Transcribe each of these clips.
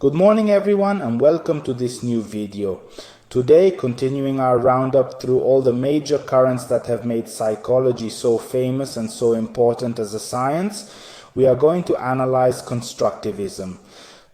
Good morning everyone and welcome to this new video. Today, continuing our roundup through all the major currents that have made psychology so famous and so important as a science, we are going to analyze constructivism.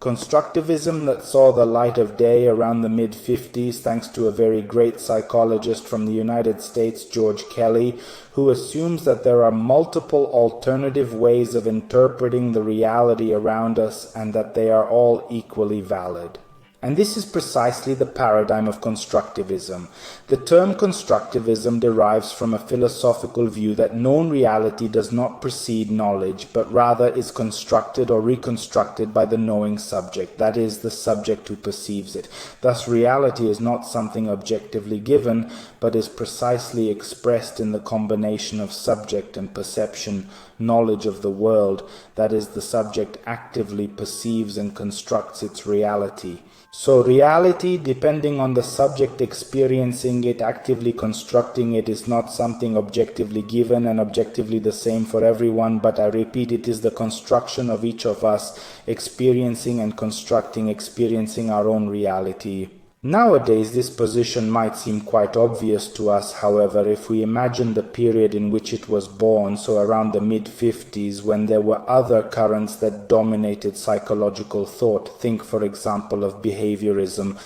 Constructivism that saw the light of day around the mid-50s thanks to a very great psychologist from the United States, George Kelly, who assumes that there are multiple alternative ways of interpreting the reality around us and that they are all equally valid. And this is precisely the paradigm of constructivism. The term constructivism derives from a philosophical view that known reality does not precede knowledge, but rather is constructed or reconstructed by the knowing subject, that is, the subject who perceives it. Thus, reality is not something objectively given, but is precisely expressed in the combination of subject and perception, knowledge of the world, that is, the subject actively perceives and constructs its reality. So reality, depending on the subject experiencing it, actively constructing it, is not something objectively given and objectively the same for everyone, but I repeat, it is the construction of each of us experiencing our own reality. Nowadays, this position might seem quite obvious to us. However, if we imagine the period in which it was born, so around the mid-50s, when there were other currents that dominated psychological thought, think for example of behaviorism,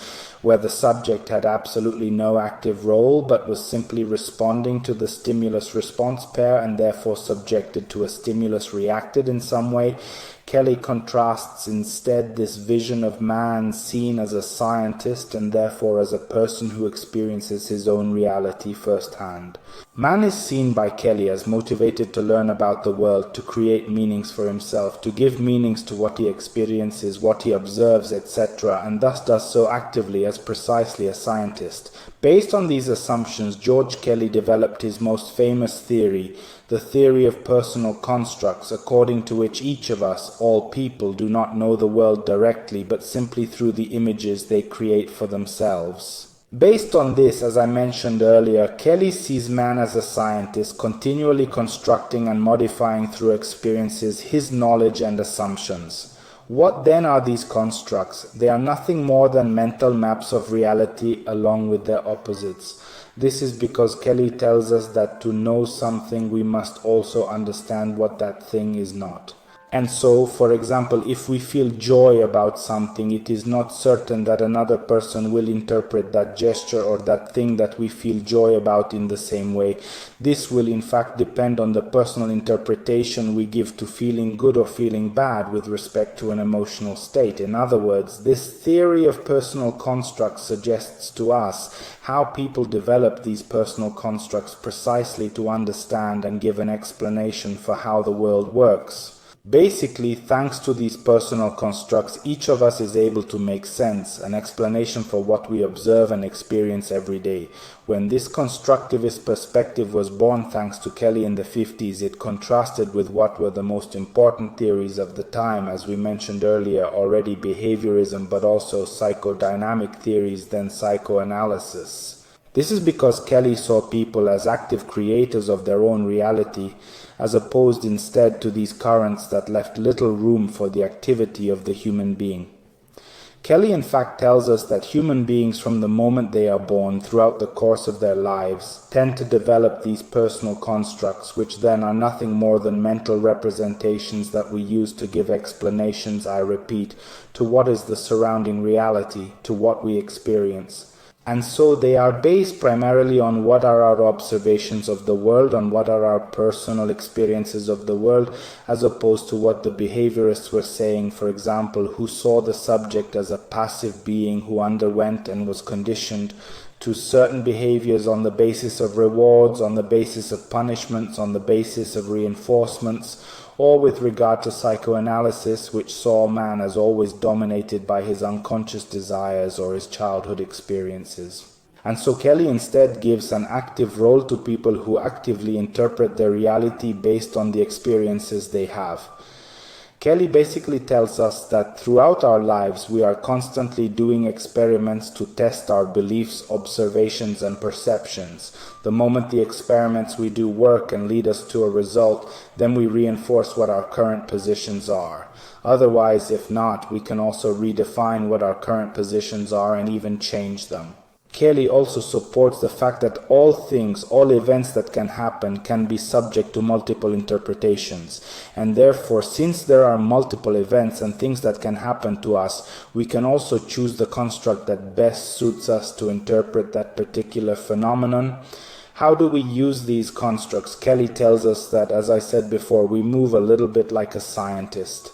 where the subject had absolutely no active role but was simply responding to the stimulus-response pair and therefore subjected to a stimulus reacted in some way, Kelly contrasts instead this vision of man seen as a scientist and therefore as a person who experiences his own reality firsthand. Man is seen by Kelly as motivated to learn about the world, to create meanings for himself, to give meanings to what he experiences, what he observes, etc., and thus does so actively as precisely a scientist. Based on these assumptions, George Kelly developed his most famous theory, the theory of personal constructs, according to which each of us, all people, do not know the world directly, but simply through the images they create for themselves. Based on this, as I mentioned earlier, Kelly sees man as a scientist, continually constructing and modifying through experiences his knowledge and assumptions. What then are these constructs? They are nothing more than mental maps of reality along with their opposites. This is because Kelly tells us that to know something we must also understand what that thing is not. And so, for example, if we feel joy about something, it is not certain that another person will interpret that gesture or that thing that we feel joy about in the same way. This will in fact depend on the personal interpretation we give to feeling good or feeling bad with respect to an emotional state. In other words, this theory of personal constructs suggests to us how people develop these personal constructs precisely to understand and give an explanation for how the world works. Basically, thanks to these personal constructs, each of us is able to make sense, an explanation for what we observe and experience every day. When this constructivist perspective was born thanks to Kelly in the 50s, it contrasted with what were the most important theories of the time, as we mentioned earlier, already behaviorism, but also psychodynamic theories, then psychoanalysis. This is because Kelly saw people as active creators of their own reality, as opposed instead to these currents that left little room for the activity of the human being. Kelly in fact tells us that human beings from the moment they are born throughout the course of their lives tend to develop these personal constructs, which then are nothing more than mental representations that we use to give explanations, I repeat, to what is the surrounding reality, to what we experience. And so they are based primarily on what are our observations of the world, on what are our personal experiences of the world, as opposed to what the behaviorists were saying, for example, who saw the subject as a passive being who underwent and was conditioned to certain behaviors on the basis of rewards, on the basis of punishments, on the basis of reinforcements, or with regard to psychoanalysis, which saw man as always dominated by his unconscious desires or his childhood experiences. And so Kelly instead gives an active role to people who actively interpret their reality based on the experiences they have. Kelly basically tells us that throughout our lives we are constantly doing experiments to test our beliefs, observations, and perceptions. The moment the experiments we do work and lead us to a result, then we reinforce what our current positions are. Otherwise, if not, we can also redefine what our current positions are and even change them. Kelly also supports the fact that all things, all events that can happen can be subject to multiple interpretations. And therefore, since there are multiple events and things that can happen to us, we can also choose the construct that best suits us to interpret that particular phenomenon. How do we use these constructs? Kelly tells us that, as I said before, we move a little bit like a scientist.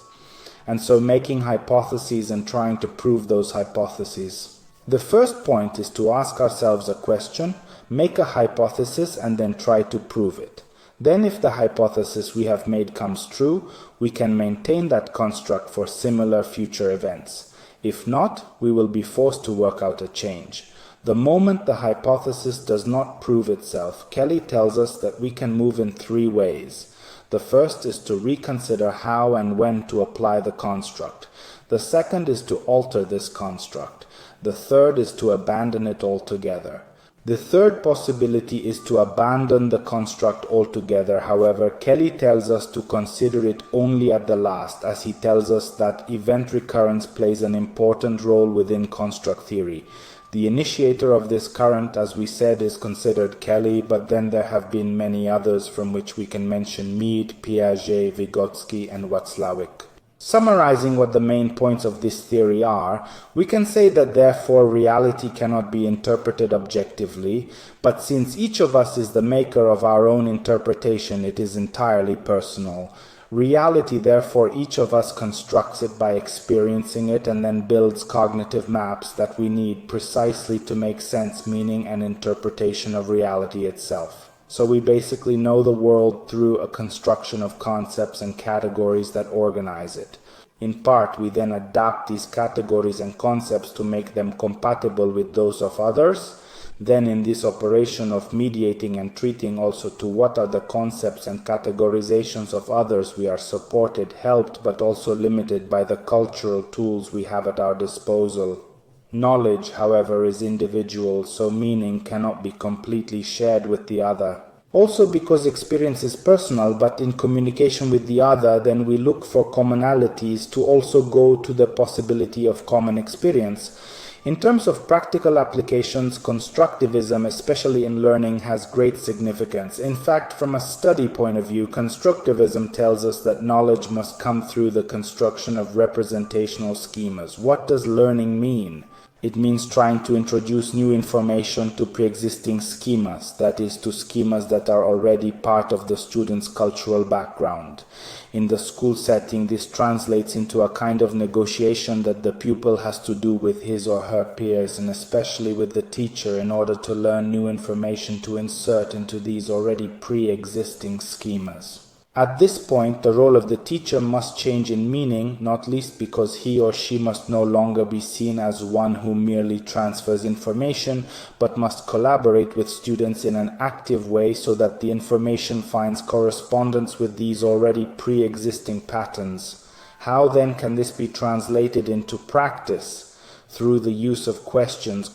And so making hypotheses and trying to prove those hypotheses. The first point is to ask ourselves a question, make a hypothesis, and then try to prove it. Then if the hypothesis we have made comes true, we can maintain that construct for similar future events. If not, we will be forced to work out a change. The moment the hypothesis does not prove itself, Kelly tells us that we can move in three ways. The first is to reconsider how and when to apply the construct. The second is to alter this construct. The third is to abandon it altogether. The third possibility is to abandon the construct altogether. However, Kelly tells us to consider it only at the last, as he tells us that event recurrence plays an important role within construct theory. The initiator of this current, as we said, is considered Kelly, but then there have been many others from which we can mention Mead, Piaget, Vygotsky, and Watzlawick. Summarizing what the main points of this theory are, we can say that therefore reality cannot be interpreted objectively, but since each of us is the maker of our own interpretation, it is entirely personal. Reality, therefore, each of us constructs it by experiencing it and then builds cognitive maps that we need precisely to make sense, meaning, and interpretation of reality itself. So we basically know the world through a construction of concepts and categories that organize it. In part, we then adapt these categories and concepts to make them compatible with those of others. Then in this operation of mediating and treating also to what are the concepts and categorizations of others, we are supported, helped, but also limited by the cultural tools we have at our disposal. Knowledge, however, is individual, so meaning cannot be completely shared with the other. Also because experience is personal, but in communication with the other, then we look for commonalities to also go to the possibility of common experience. In terms of practical applications, constructivism, especially in learning, has great significance. In fact, from a study point of view, constructivism tells us that knowledge must come through the construction of representational schemas. What does learning mean? It means trying to introduce new information to pre-existing schemas, that is, to schemas that are already part of the student's cultural background. In the school setting, this translates into a kind of negotiation that the pupil has to do with his or her peers, and especially with the teacher, in order to learn new information to insert into these already pre-existing schemas. At this point, the role of the teacher must change in meaning, not least because he or she must no longer be seen as one who merely transfers information, but must collaborate with students in an active way so that the information finds correspondence with these already pre-existing patterns. How then can this be translated into practice? Through the use of questions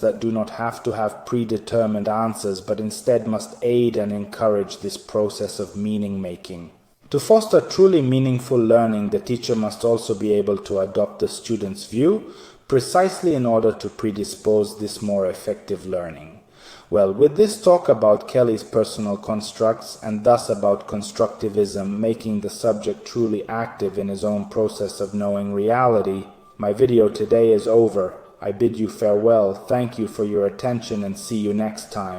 that do not have to have predetermined answers, but instead must aid and encourage this process of meaning-making. To foster truly meaningful learning, the teacher must also be able to adopt the student's view, precisely in order to predispose this more effective learning. Well, with this talk about Kelly's personal constructs, and thus about constructivism making the subject truly active in his own process of knowing reality, my video today is over. I bid you farewell. Thank you for your attention and see you next time.